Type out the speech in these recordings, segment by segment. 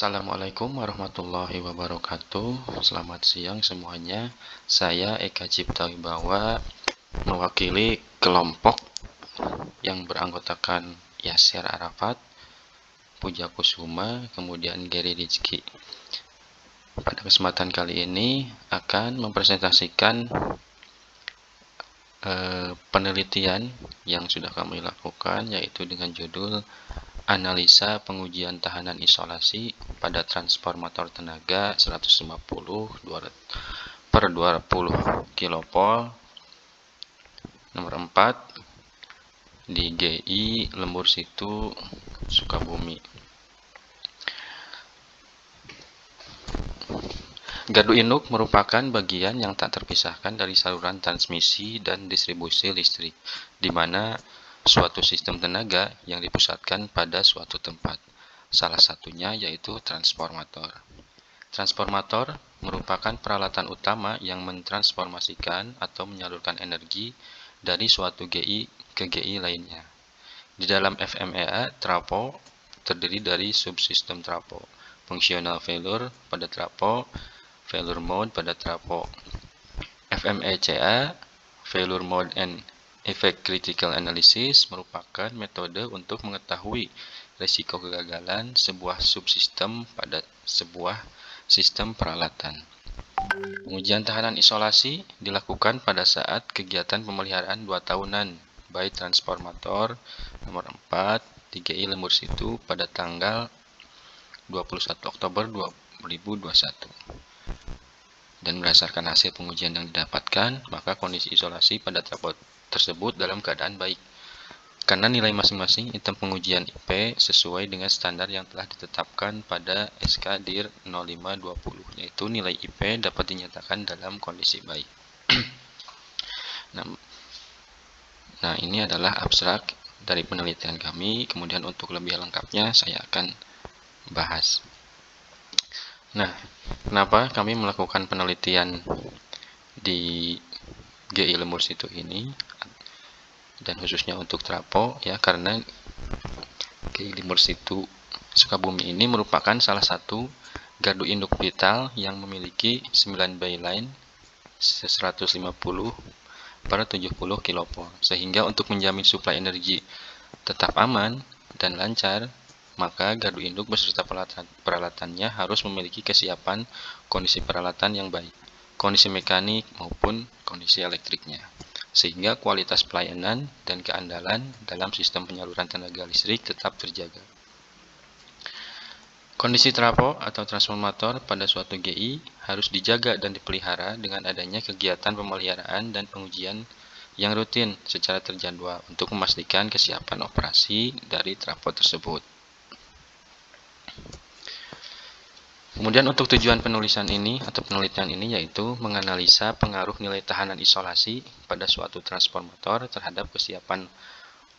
Assalamualaikum warahmatullahi wabarakatuh. Selamat siang semuanya. Saya Eka Cipta Wibawa mewakili kelompok yang beranggotakan Yasir Arafat, Puja Kusuma, kemudian Gary Rizky. Pada kesempatan kali ini akan mempresentasikan penelitian yang sudah kami lakukan, yaitu dengan judul Analisa pengujian tahanan isolasi pada transformator tenaga 150/220 kV nomor 4 di GI Lembur Situ, Sukabumi. Gardu induk merupakan bagian yang tak terpisahkan dari saluran transmisi dan distribusi listrik, di mana suatu sistem tenaga yang dipusatkan pada suatu tempat. Salah satunya yaitu transformator. Transformator merupakan peralatan utama yang mentransformasikan atau menyalurkan energi dari suatu GI ke GI lainnya. Di dalam FMEA, trafo terdiri dari subsistem trafo, functional failure pada trafo, failure mode pada trafo. FMECA, failure mode and effect critical analysis, merupakan metode untuk mengetahui risiko kegagalan sebuah subsistem pada sebuah sistem peralatan. Pengujian tahanan isolasi dilakukan pada saat kegiatan pemeliharaan 2 tahunan by transformator nomor 4 di GI Lembur Situ pada tanggal 21 Oktober 2021. Dan berdasarkan hasil pengujian yang didapatkan, maka kondisi isolasi pada trafo tersebut dalam keadaan baik. Karena nilai masing-masing item pengujian IP sesuai dengan standar yang telah ditetapkan pada SK DIR 0520, yaitu nilai IP dapat dinyatakan dalam kondisi baik. Nah, ini adalah abstrak dari penelitian kami. Kemudian untuk lebih lengkapnya saya akan bahas. Nah, kenapa kami melakukan penelitian di GI Lembur Situ ini, dan khususnya untuk trafo, ya, karena GI Lembur Situ Sukabumi ini merupakan salah satu gardu induk vital yang memiliki 9 byline 150/70 kV, sehingga untuk menjamin suplai energi tetap aman dan lancar, maka gardu induk beserta peralatannya harus memiliki kesiapan kondisi peralatan yang baik, kondisi mekanik maupun kondisi elektriknya, sehingga kualitas pelayanan dan keandalan dalam sistem penyaluran tenaga listrik tetap terjaga. Kondisi trafo atau transformator pada suatu GI harus dijaga dan dipelihara dengan adanya kegiatan pemeliharaan dan pengujian yang rutin secara terjadwal untuk memastikan kesiapan operasi dari trafo tersebut. Kemudian untuk tujuan penulisan ini atau penelitian ini yaitu menganalisa pengaruh nilai tahanan isolasi pada suatu transformator terhadap kesiapan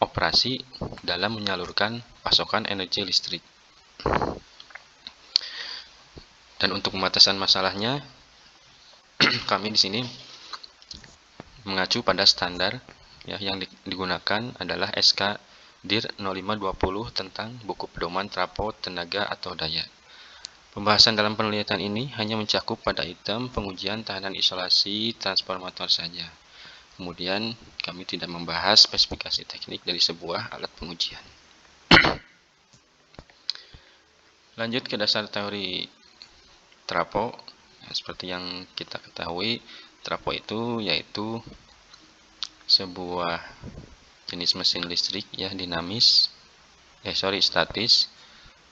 operasi dalam menyalurkan pasokan energi listrik. Dan untuk pembatasan masalahnya, kami di sini mengacu pada standar, ya, yang digunakan adalah SK DIR 0520 tentang buku pedoman trafo tenaga atau daya. Pembahasan dalam penelitian ini hanya mencakup pada item pengujian tahanan isolasi transformator saja. Kemudian kami tidak membahas spesifikasi teknik dari sebuah alat pengujian. Lanjut ke dasar teori trafo. Seperti yang kita ketahui, trafo itu yaitu sebuah jenis mesin listrik, ya, statis,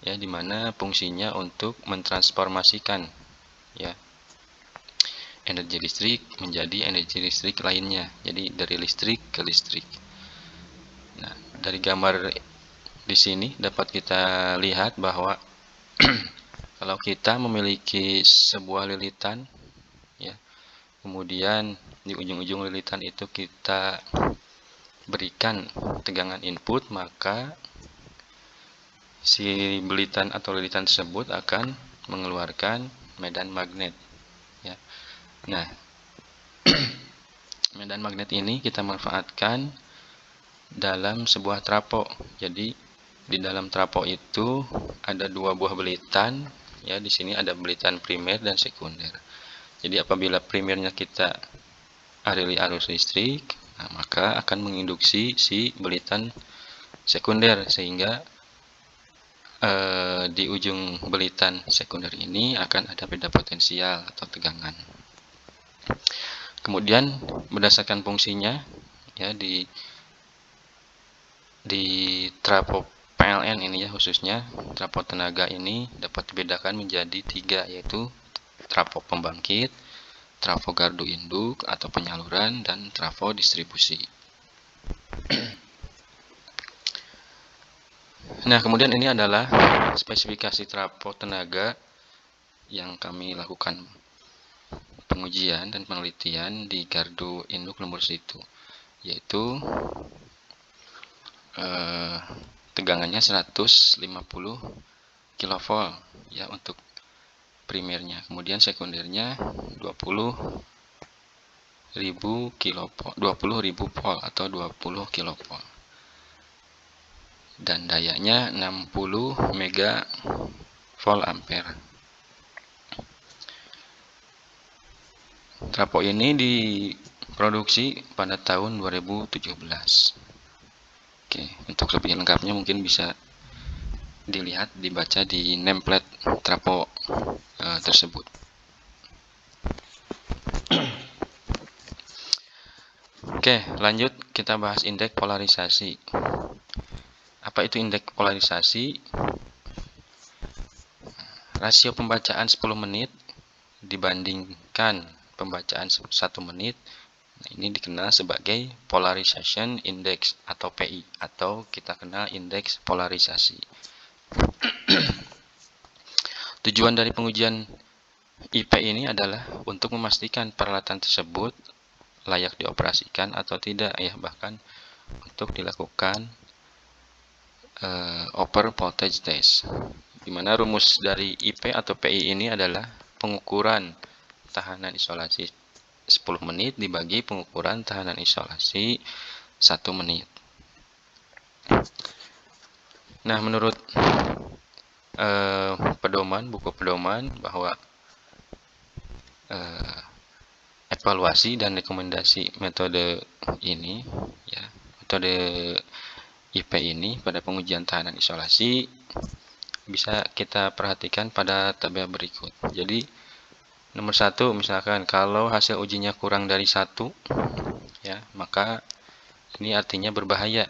ya, di mana fungsinya untuk mentransformasikan, ya, energi listrik menjadi energi listrik lainnya. Jadi dari listrik ke listrik. Nah, dari gambar di sini dapat kita lihat bahwa kalau kita memiliki sebuah lilitan, ya, kemudian di ujung-ujung lilitan itu kita berikan tegangan input, maka si belitan atau lilitan tersebut akan mengeluarkan medan magnet, ya. Nah, medan magnet ini kita manfaatkan dalam sebuah trafo. Jadi di dalam trafo itu ada 2 buah belitan Ya, di sini ada belitan primer dan sekunder. Jadi apabila primernya kita aliri arus listrik, nah, maka akan menginduksi si belitan sekunder, sehingga di ujung belitan sekunder ini akan ada beda potensial atau tegangan. Kemudian berdasarkan fungsinya, ya, di trafo PLN ini, ya, khususnya trafo tenaga ini dapat dibedakan menjadi 3, yaitu trafo pembangkit, trafo gardu induk atau penyaluran, dan trafo distribusi. Nah, kemudian ini adalah spesifikasi trafo tenaga yang kami lakukan pengujian dan penelitian di gardu induk lembur situ, yaitu tegangannya 150 kV, ya, untuk primernya. Kemudian sekundernya 20.000 volt atau 20 kV, dan dayanya 60 mega volt ampere. Trafo ini diproduksi pada tahun 2017. Oke, untuk lebih lengkapnya mungkin bisa dilihat, dibaca di nameplate trafo tersebut. Oke, lanjut kita bahas indeks polarisasi. Apa itu indeks polarisasi? Rasio pembacaan 10 menit dibandingkan pembacaan 1 menit. Nah, ini dikenal sebagai polarization index atau PI, atau kita kenal indeks polarisasi. Tujuan dari pengujian IP ini adalah untuk memastikan peralatan tersebut layak dioperasikan atau tidak, ya, bahkan untuk dilakukan over voltage test, di mana rumus dari IP atau PI ini adalah pengukuran tahanan isolasi 10 menit dibagi pengukuran tahanan isolasi 1 menit. Nah, menurut buku pedoman bahwa evaluasi dan rekomendasi metode ini, ya, metode IP ini pada pengujian tahanan isolasi bisa kita perhatikan pada tabel berikut. Jadi nomor 1, misalkan kalau hasil ujinya kurang dari 1, ya, maka ini artinya berbahaya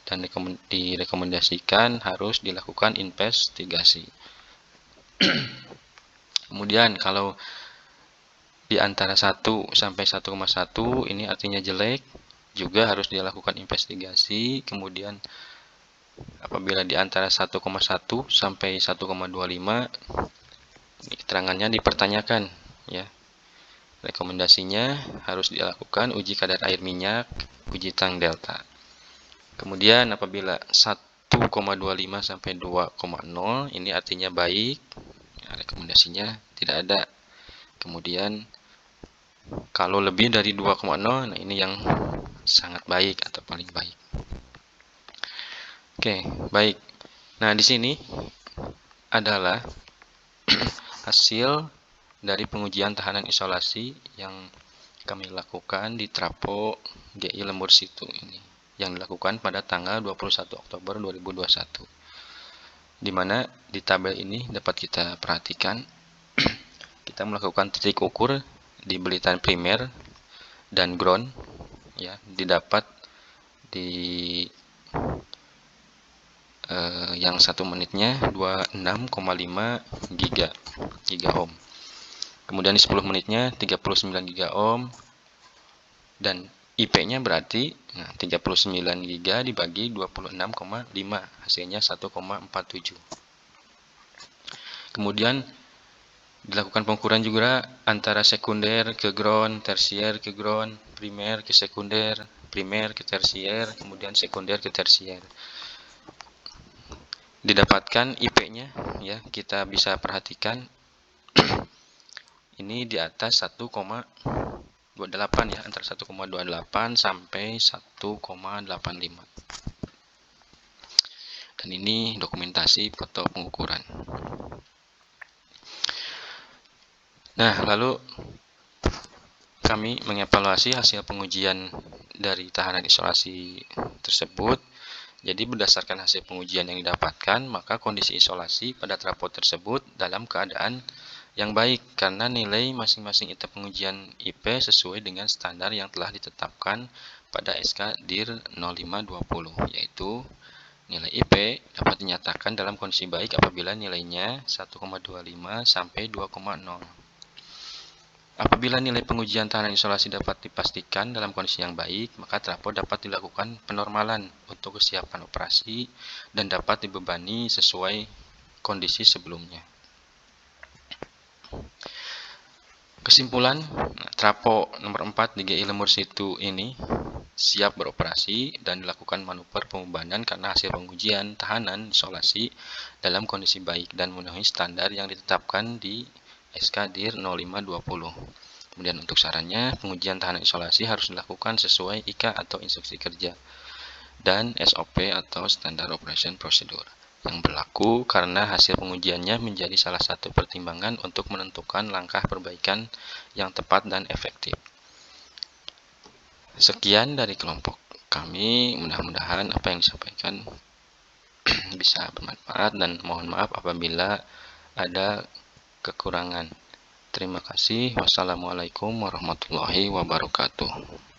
dan direkomendasikan harus dilakukan investigasi. Kemudian kalau di antara 1 sampai 1,1 ini artinya jelek, juga harus dilakukan investigasi. Kemudian apabila di antara 1,1 sampai 1,25 keterangannya dipertanyakan, ya. Rekomendasinya harus dilakukan uji kadar air minyak, uji tang delta. Kemudian apabila 1,25 sampai 2,0 ini artinya baik, ya, rekomendasinya tidak ada. Kemudian kalau lebih dari 2,0, nah ini yang sangat baik atau paling baik. Oke, baik. Nah, di sini adalah hasil dari pengujian tahanan isolasi yang kami lakukan di trafo GI Lembur Situ ini, yang dilakukan pada tanggal 21 Oktober 2021. Di mana di tabel ini dapat kita perhatikan kita melakukan titik ukur di belitan primer dan ground, ya, didapat di yang 1 menitnya 26,5 giga ohm. Kemudian di 10 menitnya 39 giga ohm, dan IP-nya berarti 39 giga dibagi 26,5, hasilnya 1,47. Kemudian dilakukan pengukuran juga antara sekunder ke ground, tersier ke ground, primer ke sekunder, primer ke tersier, kemudian sekunder ke tersier. Didapatkan IP-nya, ya, kita bisa perhatikan ini di atas 1,28, ya, antara 1,28 sampai 1,85. Dan ini dokumentasi foto pengukuran. Nah, lalu kami mengevaluasi hasil pengujian dari tahanan isolasi tersebut. Jadi berdasarkan hasil pengujian yang didapatkan, maka kondisi isolasi pada trapod tersebut dalam keadaan yang baik karena nilai masing-masing item pengujian IP sesuai dengan standar yang telah ditetapkan pada SK DIR 0520, yaitu nilai IP dapat dinyatakan dalam kondisi baik apabila nilainya 1,25 sampai 2,0. Apabila nilai pengujian tahanan isolasi dapat dipastikan dalam kondisi yang baik, maka trapod dapat dilakukan penormalan untuk kesiapan operasi dan dapat dibebani sesuai kondisi sebelumnya. Kesimpulan, trapo nomor 4 di GI Lemur Situ ini siap beroperasi dan dilakukan manuver pembebanan karena hasil pengujian tahanan isolasi dalam kondisi baik dan memenuhi standar yang ditetapkan di SK DIR 0520. Kemudian untuk sarannya, pengujian tahanan isolasi harus dilakukan sesuai IK atau instruksi kerja dan SOP atau Standard Operation Procedure yang berlaku karena hasil pengujiannya menjadi salah satu pertimbangan untuk menentukan langkah perbaikan yang tepat dan efektif. Sekian dari kelompok kami, mudah-mudahan apa yang disampaikan bisa bermanfaat dan mohon maaf apabila ada kekurangan. Terima kasih. Wassalamualaikum warahmatullahi wabarakatuh.